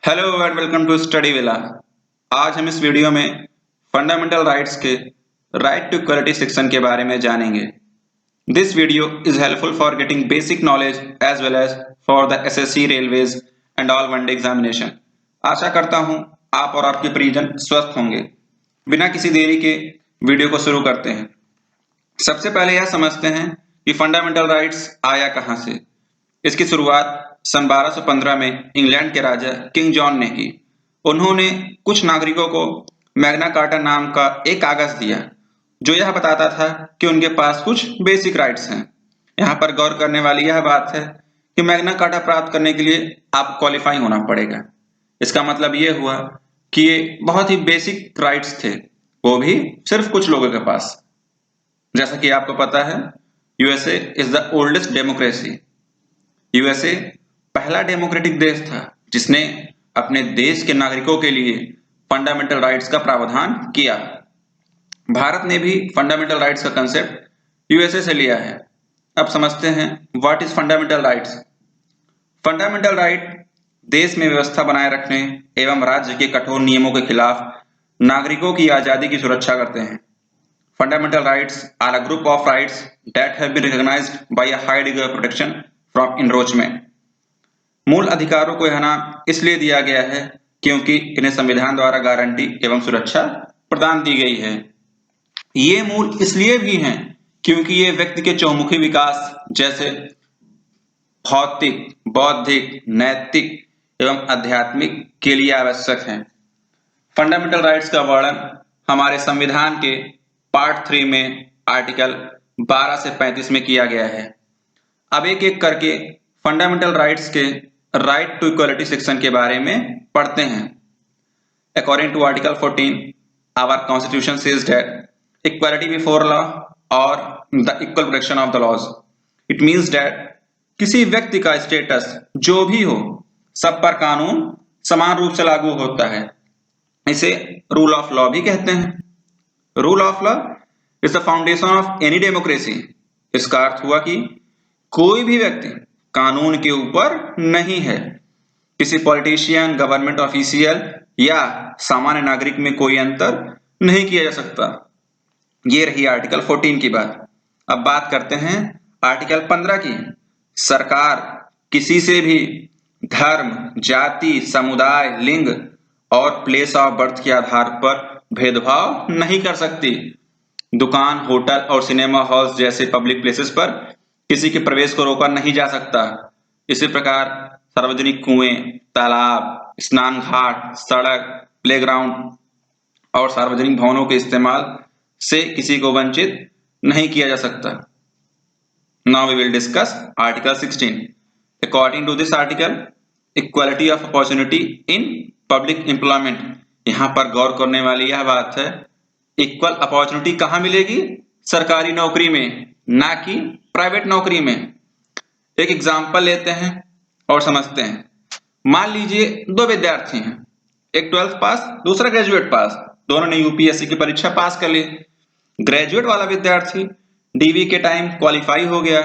Hello and welcome to Study Villa. आज हम इस वीडियो में फंडामेंटल राइट्स के राइट टू इक्वलिटी सेक्शन के बारे में जानेंगे। This video is helpful for getting basic knowledge as well as for the SSC, railways and all one day examination. आशा करता हूं आप और आपके परिजन स्वस्थ होंगे। बिना किसी देरी के वीडियो को शुरू करते हैं। सबसे पहले यह समझते हैं कि फंडामेंटल राइट्स आया कहां से। इसकी शुरुआत सन 1215 में इंग्लैंड के राजा किंग जॉन ने की। उन्होंने कुछ नागरिकों को मैग्ना कार्टा नाम का एक कागज दिया जो यह बताता था कि उनके पास कुछ बेसिक राइट्स हैं। यहाँ पर गौर करने वाली यह बात है कि मैग्ना कार्टा प्राप्त करने के लिए आप क्वालिफाई होना पड़ेगा। इसका मतलब यह हुआ कि ये बहुत ही बेसिक राइट्स थे, वो भी सिर्फ कुछ लोगों के पास। जैसा कि आपको पता है, USA is the oldest democracy. USA पहला डेमोक्रेटिक देश था जिसने अपने देश के नागरिकों के लिए फंडामेंटल राइट्स का प्रावधान किया। भारत ने भी फंडामेंटल राइट्स का कंसेप्ट यूएसए से लिया है। अब समझते हैं what is fundamental rights. Fundamental right देश में व्यवस्था बनाए रखने एवं राज्य के कठोर नियमों के खिलाफ नागरिकों की आजादी की सुरक्षा करते हैं। Fundamental rights are a group of rights that have been recognised by a high degree of protection from encroachment. मूल अधिकारों को यह नाम इसलिए दिया गया है क्योंकि इन्हें संविधान द्वारा गारंटी एवं सुरक्षा प्रदान दी गई है। ये मूल इसलिए भी हैं क्योंकि ये व्यक्ति के चौमुखी विकास जैसे भौतिक, बौद्धिक, नैतिक एवं आध्यात्मिक के लिए आवश्यक हैं। फंडामेंटल राइट्स का वर्णन हमारे संविधान के पार्ट 3 में आर्टिकल 12 से 35 में किया गया है। अब एक एक करके फंडामेंटल राइट्स के राइट टू इक्वलिटी सेक्शन के बारे में पढ़ते हैं। According to article 14, our constitution says that equality before law और the equal protection of the laws. It means that किसी व्यक्ति का स्टेटस जो भी हो, सब पर कानून समान रूप से लागू होता है। इसे रूल ऑफ लॉ भी कहते हैं। Rule of law is the foundation of any democracy. इसका अर्थ हुआ कि कोई भी व्यक्ति कानून के ऊपर नहीं है। किसी पॉलिटिशियन, गवर्नमेंट ऑफिशियल या सामान्य नागरिक में कोई अंतर नहीं किया जा सकता। ये रही आर्टिकल 14 की बात। अब बात करते हैं आर्टिकल 15 की। सरकार किसी से भी धर्म, जाति, समुदाय, लिंग और प्लेस ऑफ बर्थ के आधार पर भेदभाव नहीं कर सकती। दुकान, होटल और सिनेमा हॉल्स जैसे पब्लिक प्लेसेस पर किसी के प्रवेश को रोका नहीं जा सकता। इसी प्रकार सार्वजनिक कुएं, तालाब, स्नान घाट, सड़क, प्लेग्राउंड और सार्वजनिक भवनों के इस्तेमाल से किसी को वंचित नहीं किया जा सकता। Now we will discuss article 16। According to this article, equality of opportunity in public employment. यहाँ पर गौर करने वाली यह बात है, इक्वल अपॉर्चुनिटी कहाँ मिलेगी? सरकारी नौकरी में, ना कि प्राइवेट नौकरी में। एक एग्जाम्पल लेते हैं और समझते हैं। मान लीजिए दो विद्यार्थी हैं, एक 12th पास, दूसरा ग्रेजुएट पास। दोनों ने यूपीएससी की परीक्षा पास कर ली। ग्रेजुएट वाला विद्यार्थी डीवी के टाइम क्वालिफाई हो गया,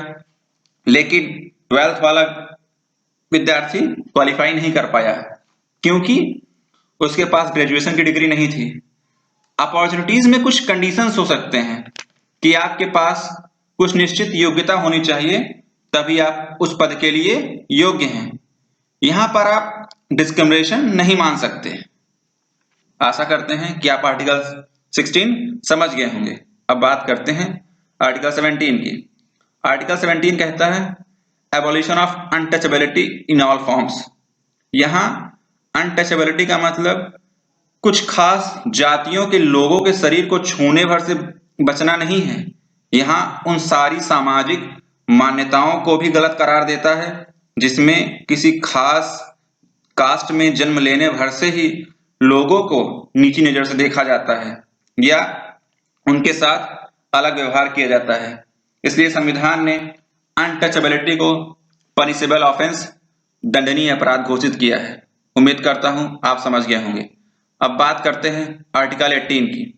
लेकिन 12th वाला विद्यार्थी क्वालिफाई नहीं कर पाया क्योंकि उसके पास ग्रेजुएशन की डिग्री नहीं थी। अपॉर्चुनिटीज में कुछ कंडीशंस हो सकते हैं कि आपके पास कुछ निश्चित योग्यता होनी चाहिए, तभी आप उस पद के लिए योग्य हैं। यहां पर आप डिस्क्रिमिनेशन नहीं मान सकते। आशा करते हैं कि आप आर्टिकल 16 समझ गए होंगे। अब बात करते हैं आर्टिकल 17 की। आर्टिकल 17 कहता है abolition of untouchability in all forms. यहां अनटचेबिलिटी का मतलब कुछ खास जातियों के लोगों के शरीर को छूने भर से बचना नहीं है। यहाँ उन सारी सामाजिक मान्यताओं को भी गलत करार देता है जिसमें किसी खास कास्ट में जन्म लेने भर से ही लोगों को नीची नजर से देखा जाता है या उनके साथ अलग व्यवहार किया जाता है। इसलिए संविधान ने अनटचेबिलिटी को पनिशेबल ऑफेंस, दंडनीय अपराध घोषित किया है। उम्मीद करता हूं आप समझ गए होंगे। अब बात करते हैं आर्टिकल 18 की।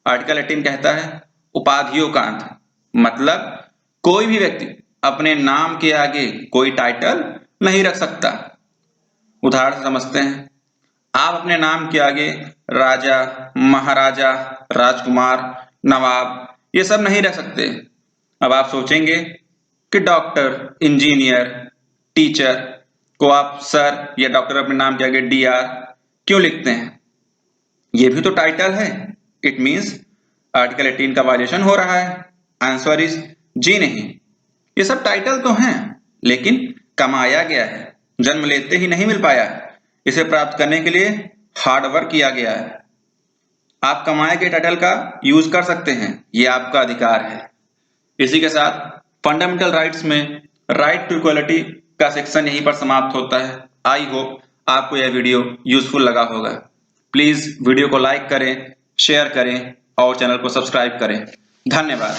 आर्टिकल 18 कहता है उपाधियों का अंत, मतलब कोई भी व्यक्ति अपने नाम के आगे कोई टाइटल नहीं रख सकता। उदाहरण से समझते हैं, आप अपने नाम के आगे राजा, महाराजा, राजकुमार, नवाब ये सब नहीं रख सकते। अब आप सोचेंगे कि डॉक्टर, इंजीनियर, टीचर को आप सर या डॉक्टर अपने नाम के आगे DR क्यों लिखते हैं? ये भी तो टाइटल है। इट मीन्स आर्टिकल 18 का वायलेशन हो रहा है। आंसर इज जी नहीं। ये सब टाइटल तो हैं, लेकिन कमाया गया है, जन्म लेते ही नहीं मिल पाया। इसे प्राप्त करने के लिए हार्ड वर्क किया गया है। आप कमाए गए टाइटल का यूज कर सकते हैं, ये आपका अधिकार है। इसी के साथ फंडामेंटल राइट्स में राइट टू इक्वलिटी का सेक्शन यहीं पर समाप्त होता है। आई होप आपको यह वीडियो यूजफुल लगा होगा। प्लीज वीडियो को लाइक करें, शेयर करें और चैनल को सब्सक्राइब करें। धन्यवाद।